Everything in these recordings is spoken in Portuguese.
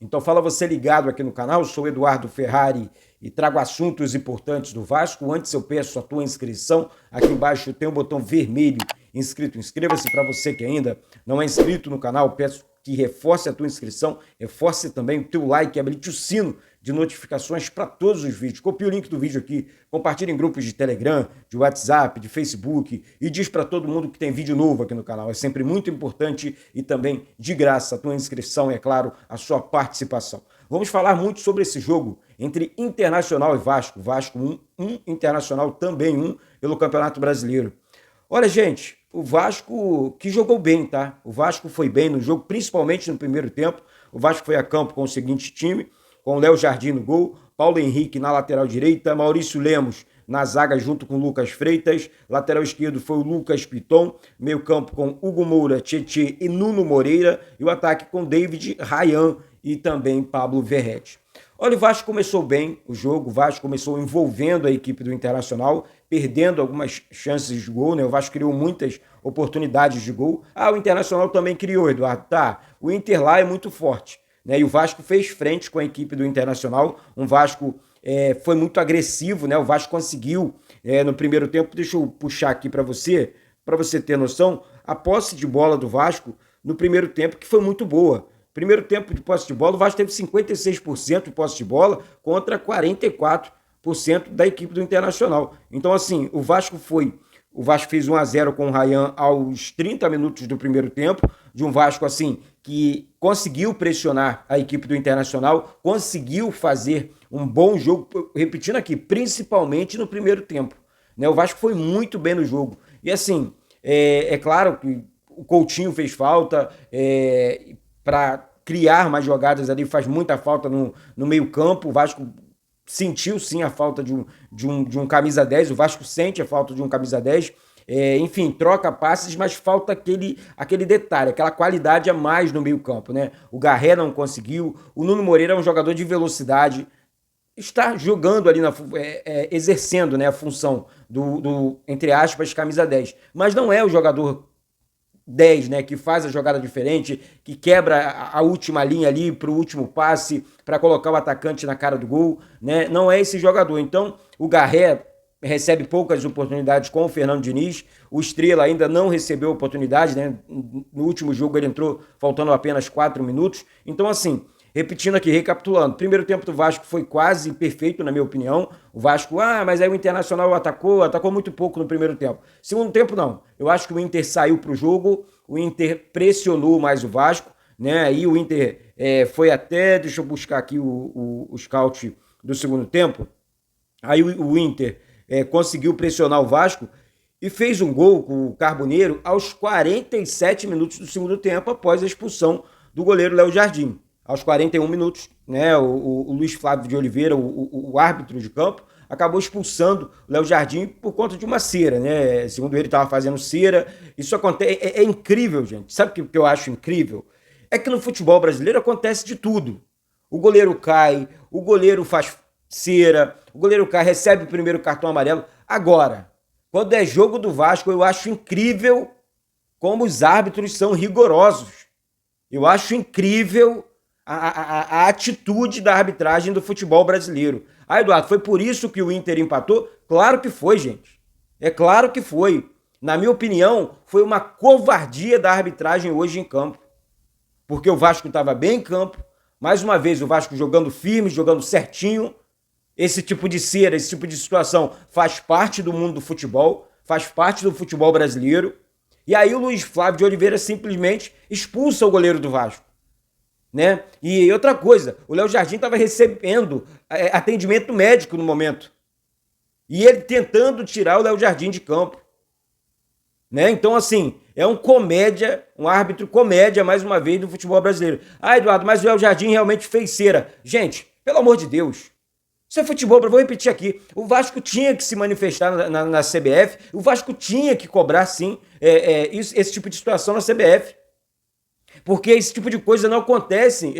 Então fala você ligado aqui no canal, eu sou Eduardo Ferrari e trago assuntos importantes do Vasco. Antes eu peço a tua inscrição, aqui embaixo tem um botão vermelho inscrito, inscreva-se. Para você que ainda não é inscrito no canal, peço que reforce a tua inscrição, reforce também o teu like, habilite o sino de notificações para todos os vídeos. Copie o link do vídeo aqui, compartilhe em grupos de Telegram, de WhatsApp, de Facebook e diz para todo mundo que tem vídeo novo aqui no canal. É sempre muito importante e também de graça a tua inscrição e, é claro, a sua participação. Vamos falar muito sobre esse jogo entre Internacional e Vasco. Vasco 1, Internacional também 1 pelo Campeonato Brasileiro. Olha, gente, o Vasco que jogou bem, tá? O Vasco foi bem no jogo, principalmente no primeiro tempo. O Vasco foi a campo com o seguinte time, com Léo Jardim no gol, Paulo Henrique na lateral direita, Maurício Lemos na zaga junto com Lucas Freitas, lateral esquerdo foi o Lucas Piton, meio campo com Hugo Moura, Tietê e Nuno Moreira, e o ataque com David, Ryan e também Pablo Verrete. Olha, o Vasco começou bem o jogo, o Vasco começou envolvendo a equipe do Internacional, perdendo algumas chances de gol, né? O Vasco criou muitas oportunidades de gol. O Internacional também criou, Eduardo. Tá, o Inter lá é muito forte, né? E o Vasco fez frente com a equipe do Internacional, um Vasco foi muito agressivo, né? O Vasco conseguiu no primeiro tempo, deixa eu puxar aqui para você ter noção, a posse de bola do Vasco no primeiro tempo, que foi muito boa. Primeiro tempo de posse de bola, o Vasco teve 56% de posse de bola contra 44% da equipe do Internacional. Então, assim, o Vasco fez 1-0 com o Ryan aos 30 minutos do primeiro tempo, de um Vasco, assim, que conseguiu pressionar a equipe do Internacional, conseguiu fazer um bom jogo, repetindo aqui, principalmente no primeiro tempo, né? O Vasco foi muito bem no jogo. E, assim, é claro que o Coutinho fez falta, para criar mais jogadas ali, faz muita falta no meio campo. O Vasco sentiu sim a falta de um camisa 10, o Vasco sente a falta de um camisa 10, enfim, troca passes, mas falta aquele detalhe, aquela qualidade a mais no meio campo, né? O Garré não conseguiu, o Nuno Moreira é um jogador de velocidade, está jogando ali, exercendo, né, a função entre aspas, camisa 10, mas não é o jogador 10, né, que faz a jogada diferente, que quebra a última linha ali para o último passe, para colocar o atacante na cara do gol, né? Não é esse jogador. Então, o Garré recebe poucas oportunidades com o Fernando Diniz, o Estrela ainda não recebeu oportunidade, né? No último jogo ele entrou faltando apenas 4 minutos. Então, assim, repetindo aqui, recapitulando, primeiro tempo do Vasco foi quase perfeito, na minha opinião. O Vasco, mas aí o Internacional atacou muito pouco no primeiro tempo. Segundo tempo, não. Eu acho que o Inter saiu para o jogo, o Inter pressionou mais o Vasco, né? Aí o Inter foi até, deixa eu buscar aqui o scout do segundo tempo. Aí o Inter conseguiu pressionar o Vasco e fez um gol com o Carboneiro aos 47 minutos do segundo tempo, após a expulsão do goleiro Léo Jardim. Aos 41 minutos, né, o Luiz Flávio de Oliveira, o árbitro de campo, acabou expulsando o Léo Jardim por conta de uma cera, né? Segundo ele, estava fazendo cera. Isso acontece, é incrível, gente. Sabe o que eu acho incrível? É que no futebol brasileiro acontece de tudo. O goleiro cai, o goleiro faz cera, o goleiro cai, recebe o primeiro cartão amarelo. Agora, quando é jogo do Vasco, eu acho incrível como os árbitros são rigorosos. Eu acho incrível a atitude da arbitragem do futebol brasileiro. Eduardo, foi por isso que o Inter empatou? Claro que foi, gente. É claro que foi. Na minha opinião, foi uma covardia da arbitragem hoje em campo. Porque o Vasco estava bem em campo. Mais uma vez, o Vasco jogando firme, jogando certinho. Esse tipo de cera, esse tipo de situação faz parte do mundo do futebol, faz parte do futebol brasileiro. E aí o Luiz Flávio de Oliveira simplesmente expulsa o goleiro do Vasco, né? E outra coisa, o Léo Jardim estava recebendo atendimento médico no momento. E ele tentando tirar o Léo Jardim de campo, né? Então, assim, é um árbitro comédia, mais uma vez, do futebol brasileiro. Eduardo, mas o Léo Jardim realmente fez cera. Gente, pelo amor de Deus, isso é futebol, vou repetir aqui, o Vasco tinha que se manifestar na CBF, o Vasco tinha que cobrar, sim, esse tipo de situação na CBF. Porque esse tipo de coisa não acontece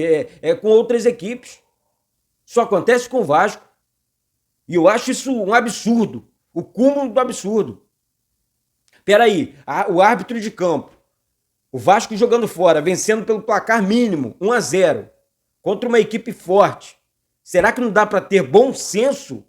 com outras equipes. Só acontece com o Vasco. E eu acho isso um absurdo. O cúmulo do absurdo. Peraí, o árbitro de campo, o Vasco jogando fora, vencendo pelo placar mínimo, 1-0, contra uma equipe forte. Será que não dá para ter bom senso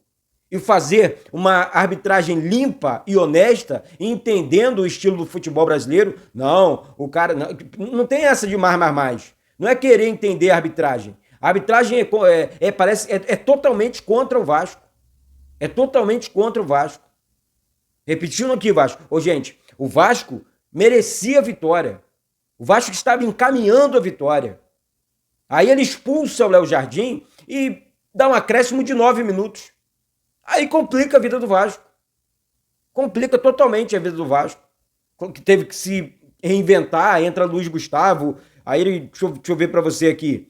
e fazer uma arbitragem limpa e honesta, entendendo o estilo do futebol brasileiro? Não, o cara não tem essa de mais. Não é querer entender a arbitragem. A arbitragem é totalmente contra o Vasco. É totalmente contra o Vasco. Repetindo aqui, Vasco. Ô, gente, o Vasco merecia a vitória. O Vasco estava encaminhando a vitória. Aí ele expulsa o Léo Jardim e dá um acréscimo de 9 minutos. Aí complica a vida do Vasco. Complica totalmente a vida do Vasco. Que teve que se reinventar, entra Luiz Gustavo. Aí ele, deixa eu ver para você aqui.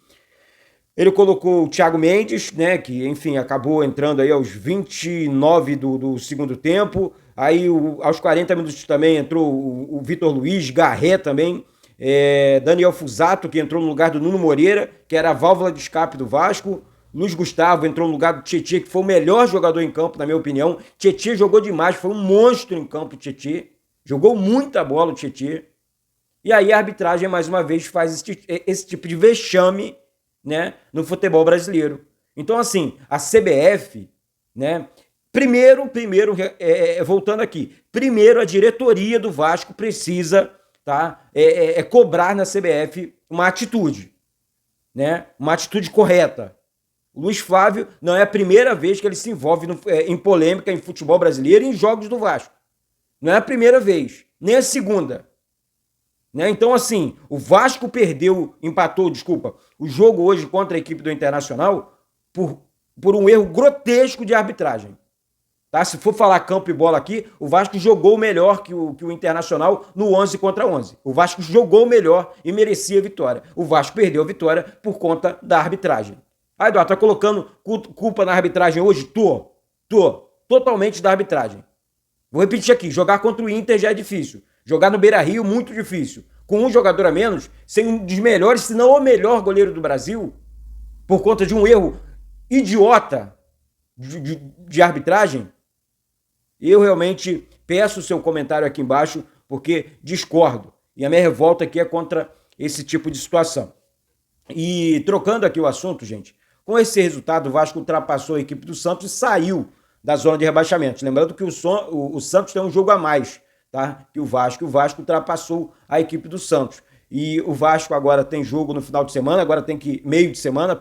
Ele colocou o Thiago Mendes, né, que, enfim, acabou entrando aí aos 29 do segundo tempo. Aí, aos 40 minutos também entrou o Vitor Luiz, Garré também. Daniel Fusato, que entrou no lugar do Nuno Moreira, que era a válvula de escape do Vasco. Luiz Gustavo entrou no lugar do Tietê, que foi o melhor jogador em campo, na minha opinião. Tietê jogou demais, foi um monstro em campo, o Tietê. Jogou muita bola o Tietê. E aí a arbitragem, mais uma vez, faz esse tipo de vexame, né, no futebol brasileiro. Então, assim, a CBF, né, primeiro, voltando aqui, primeiro a diretoria do Vasco precisa, tá, cobrar na CBF uma atitude, né, uma atitude correta. O Luiz Flávio não é a primeira vez que ele se envolve em polêmica em futebol brasileiro e em jogos do Vasco. Não é a primeira vez, nem a segunda. Né? Então, assim, o Vasco empatou o jogo hoje contra a equipe do Internacional por um erro grotesco de arbitragem. Tá? Se for falar campo e bola aqui, o Vasco jogou melhor que o Internacional no 11 contra 11. O Vasco jogou melhor e merecia a vitória. O Vasco perdeu a vitória por conta da arbitragem. Ah, Eduardo, tá colocando culpa na arbitragem hoje? Tô. Totalmente da arbitragem. Vou repetir aqui, jogar contra o Inter já é difícil. Jogar no Beira-Rio, muito difícil. Com um jogador a menos, sem um dos melhores, se não o melhor goleiro do Brasil, por conta de um erro idiota de arbitragem, eu realmente peço o seu comentário aqui embaixo, porque discordo. E a minha revolta aqui é contra esse tipo de situação. E trocando aqui o assunto, gente, com esse resultado, o Vasco ultrapassou a equipe do Santos e saiu da zona de rebaixamento. Lembrando que o Santos tem um jogo a mais, tá, que o Vasco ultrapassou a equipe do Santos. E o Vasco agora tem jogo no final de semana, meio de semana,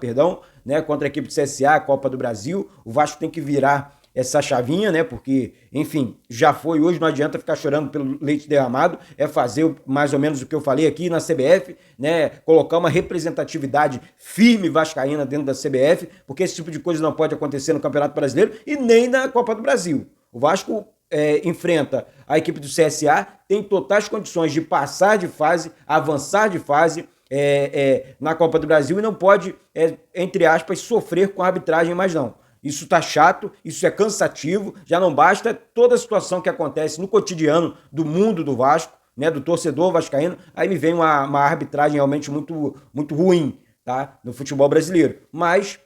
né, contra a equipe do CSA, Copa do Brasil. O Vasco tem que virar essa chavinha, né, porque, enfim, já foi hoje, não adianta ficar chorando pelo leite derramado, é fazer mais ou menos o que eu falei aqui na CBF, né, colocar uma representatividade firme vascaína dentro da CBF, porque esse tipo de coisa não pode acontecer no Campeonato Brasileiro e nem na Copa do Brasil. O Vasco enfrenta a equipe do CSA, tem totais condições de passar de fase, avançar de fase na Copa do Brasil e não pode, entre aspas, sofrer com a arbitragem mais não. Isso tá chato, isso é cansativo, já não basta toda a situação que acontece no cotidiano do mundo do Vasco, né, do torcedor vascaíno, aí me vem uma arbitragem realmente muito, muito ruim, tá, no futebol brasileiro. Mas,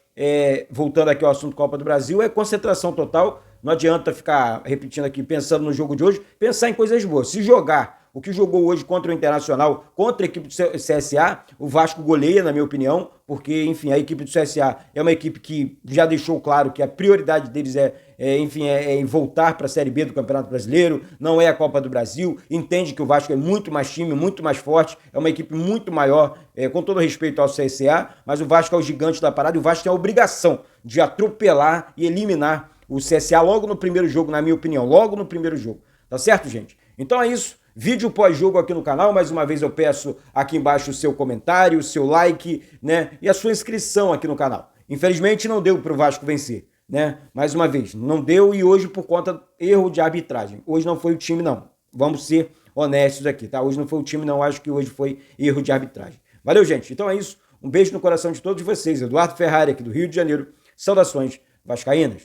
voltando aqui ao assunto Copa do Brasil, é concentração total, não adianta ficar repetindo aqui, pensando no jogo de hoje, pensar em coisas boas. Se jogar o que jogou hoje contra o Internacional, contra a equipe do CSA, o Vasco goleia, na minha opinião, porque, enfim, a equipe do CSA é uma equipe que já deixou claro que a prioridade deles é voltar para a Série B do Campeonato Brasileiro, não é a Copa do Brasil, entende que o Vasco é muito mais time, muito mais forte, é uma equipe muito maior, com todo respeito ao CSA, mas o Vasco é o gigante da parada e o Vasco tem a obrigação de atropelar e eliminar o CSA logo no primeiro jogo, na minha opinião, logo no primeiro jogo. Tá certo, gente? Então é isso. Vídeo pós-jogo aqui no canal, mais uma vez eu peço aqui embaixo o seu comentário, o seu like, né, e a sua inscrição aqui no canal. Infelizmente não deu para o Vasco vencer, né, mais uma vez, não deu e hoje por conta do erro de arbitragem. Hoje não foi o time não, vamos ser honestos aqui, tá? Hoje não foi o time não, acho que hoje foi erro de arbitragem. Valeu, gente, então é isso, um beijo no coração de todos vocês, Eduardo Ferrari aqui do Rio de Janeiro, saudações vascaínas.